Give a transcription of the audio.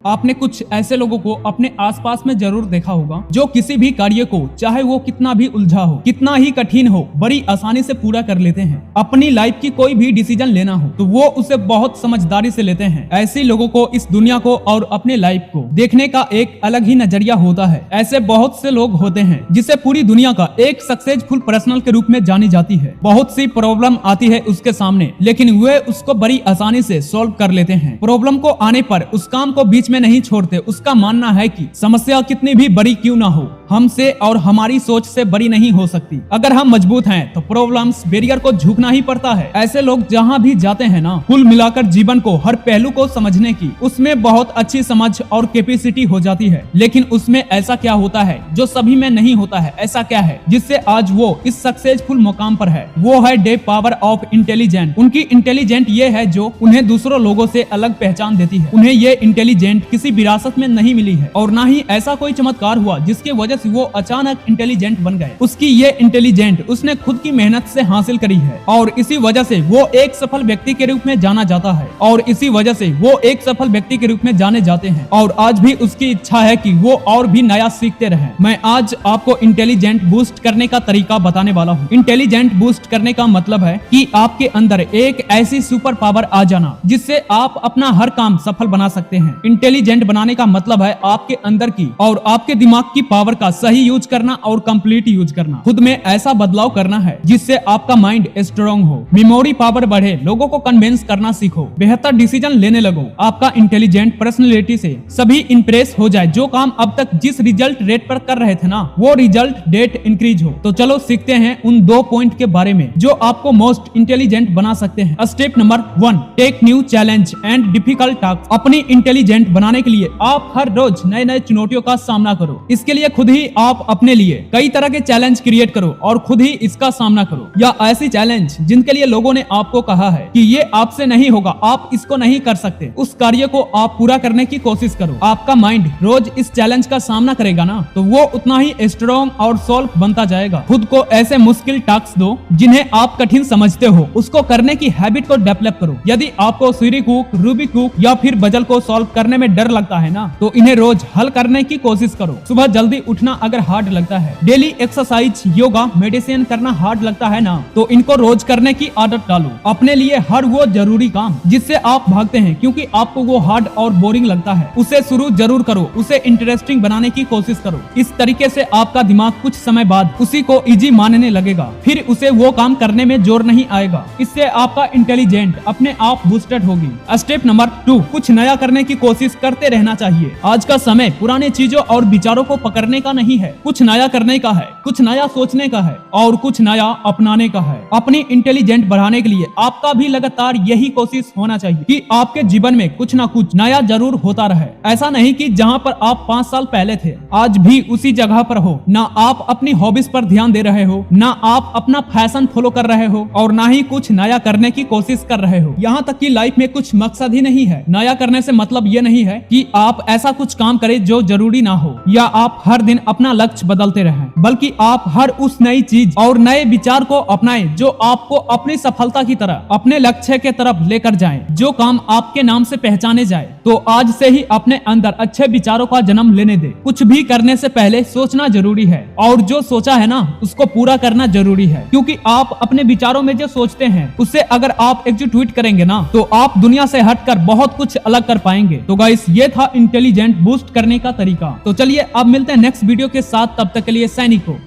आपने कुछ ऐसे लोगों को अपने आसपास में जरूर देखा होगा जो किसी भी कार्य को चाहे वो कितना भी उलझा हो, कितना ही कठिन हो, बड़ी आसानी से पूरा कर लेते हैं। अपनी लाइफ की कोई भी डिसीजन लेना हो तो वो उसे बहुत समझदारी से लेते हैं। ऐसे लोगों को इस दुनिया को और अपने लाइफ को देखने का एक अलग ही नजरिया होता है। ऐसे बहुत से लोग होते हैं जिसे पूरी दुनिया का एक सक्सेसफुल पर्सनल के रूप में जानी जाती है। बहुत सी प्रॉब्लम आती है उसके सामने, लेकिन वे उसको बड़ी आसानी से सॉल्व कर लेते हैं। प्रॉब्लम को आने पर उस काम को बीच में नहीं छोड़ते। उसका मानना है कि समस्या कितनी भी बड़ी क्यों ना हो, हमसे और हमारी सोच से बड़ी नहीं हो सकती। अगर हम मजबूत हैं तो प्रॉब्लम्स बैरियर को झुकना ही पड़ता है। ऐसे लोग जहाँ भी जाते हैं ना, कुल मिलाकर जीवन को हर पहलू को समझने की उसमें बहुत अच्छी समझ और कैपेसिटी हो जाती है। लेकिन उसमें ऐसा क्या होता है जो सभी में नहीं होता है? ऐसा क्या है जिससे आज वो इस सक्सेसफुल मुकाम पर है? वो है डे पावर ऑफ इंटेलिजेंट। उनकी इंटेलिजेंट ये है जो उन्हें दूसरों लोगों से अलग पहचान देती है। उन्हें ये इंटेलिजेंट किसी विरासत में नहीं मिली है और ना ही ऐसा कोई चमत्कार हुआ जिसकी वजह से वो अचानक इंटेलिजेंट बन गए। उसकी ये इंटेलिजेंट उसने खुद की मेहनत से हासिल करी है और इसी वजह से वो एक सफल व्यक्ति के रूप में जाना जाता है और इसी वजह से वो एक सफल व्यक्ति के रूप में जाने जाते हैं। और आज भी उसकी इच्छा है कि वो और भी नया सीखते रहें। मैं आज आपको इंटेलिजेंट बूस्ट करने का तरीका बताने वाला हूँ। इंटेलिजेंट बूस्ट करने का मतलब है कि आपके अंदर एक ऐसी सुपर पावर आ जाना जिससे आप अपना हर काम सफल बना सकते हैं। इंटेलिजेंट बनाने का मतलब है आपके अंदर की और आपके दिमाग की पावर का सही यूज करना और कंप्लीट यूज करना। खुद में ऐसा बदलाव करना है जिससे आपका माइंड स्ट्रॉन्ग हो, मेमोरी पावर बढ़े, लोगों को कन्विंस करना सीखो, बेहतर डिसीजन लेने लगो, आपका इंटेलिजेंट पर्सनैलिटी से सभी इंप्रेस हो जाए। जो काम अब तक जिस रिजल्ट रेट पर कर रहे थे ना, वो रिजल्ट रेट इंक्रीज हो। तो चलो सीखते हैं उन 2 पॉइंट के बारे में जो आपको मोस्ट इंटेलिजेंट बना सकते हैं। Step number 1, take new challenge and difficult task. अपनी इंटेलिजेंट बनाने के लिए आप हर रोज नए नए चुनौतियों का सामना करो। इसके लिए खुद ही आप अपने लिए कई तरह के चैलेंज क्रिएट करो और खुद ही इसका सामना करो। या ऐसी चैलेंज जिनके लिए लोगों ने आपको कहा है कि ये आपसे नहीं होगा, आप इसको नहीं कर सकते, उस कार्य को आप पूरा करने की कोशिश करो। आपका माइंड रोज इस चैलेंज का सामना करेगा ना, तो वो उतना ही स्ट्रॉन्ग और सॉल्व बनता जाएगा। खुद को ऐसे मुश्किल टास्क दो जिन्हें आप कठिन समझते हो, उसको करने की हैबिट को डेवलप करो। यदि आपको सीरी कुक, रूबिक कुक या फिर पजल को सॉल्व करने में डर लगता है ना, तो इन्हें रोज हल करने की कोशिश करो। सुबह जल्दी उठना अगर हार्ड लगता है, डेली एक्सरसाइज, योगा, मेडिटेशन करना हार्ड लगता है ना, तो इनको रोज करने की आदत डालो। अपने लिए हर वो जरूरी काम जिससे आप भागते हैं क्योंकि आपको वो हार्ड और बोरिंग लगता है, उसे शुरू जरूर करो, उसे इंटरेस्टिंग बनाने की कोशिश करो। इस तरीके से आपका दिमाग कुछ समय बाद उसी को इजी मानने लगेगा, फिर उसे वो काम करने में जोर नहीं आएगा। इससे आपका इंटेलिजेंट अपने आप बूस्टेड होगी। स्टेप नंबर 2, कुछ नया करने की कोशिश करते रहना चाहिए। आज का समय पुराने चीजों और विचारों को पकड़ने का नहीं है, कुछ नया करने का है, कुछ नया सोचने का है और कुछ नया अपनाने का है। अपनी इंटेलिजेंट बढ़ाने के लिए आपका भी लगातार यही कोशिश होना चाहिए कि आपके जीवन में कुछ ना कुछ नया जरूर होता रहे। ऐसा नहीं कि जहाँ पर आप 5 साल पहले थे आज भी उसी जगह पर हो। ना आप अपनी हॉबीज पर ध्यान दे रहे हो, ना आप अपना फैशन फॉलो कर रहे हो और ना ही कुछ नया करने की कोशिश कर रहे हो। यहाँ तक कि लाइफ में कुछ मकसद ही नहीं है। नया करने से मतलब ये नहीं है कि आप ऐसा कुछ काम करें जो जरूरी ना हो या आप हर दिन अपना लक्ष्य बदलते रहें, बल्कि आप हर उस नई चीज और नए विचार को अपनाएं जो आपको अपनी सफलता की तरह, अपने लक्ष्य के तरफ लेकर जाएं। जो काम आपके नाम से पहचाने जाए, तो आज से ही अपने अंदर अच्छे विचारों का जन्म लेने दे। कुछ भी करने से पहले सोचना जरूरी है और जो सोचा है ना, उसको पूरा करना जरूरी है, क्योंकि आप अपने विचारों में जो सोचते हैं उससे अगर आप एग्जीक्यूट करेंगे ना, तो आप दुनिया से हटकर बहुत कुछ अलग कर पाएंगे। तो गाइस, ये था इंटेलिजेंट बूस्ट करने का तरीका। तो चलिए अब मिलते हैं नेक्स्ट वीडियो के साथ, तब तक के लिए सैनिक हो।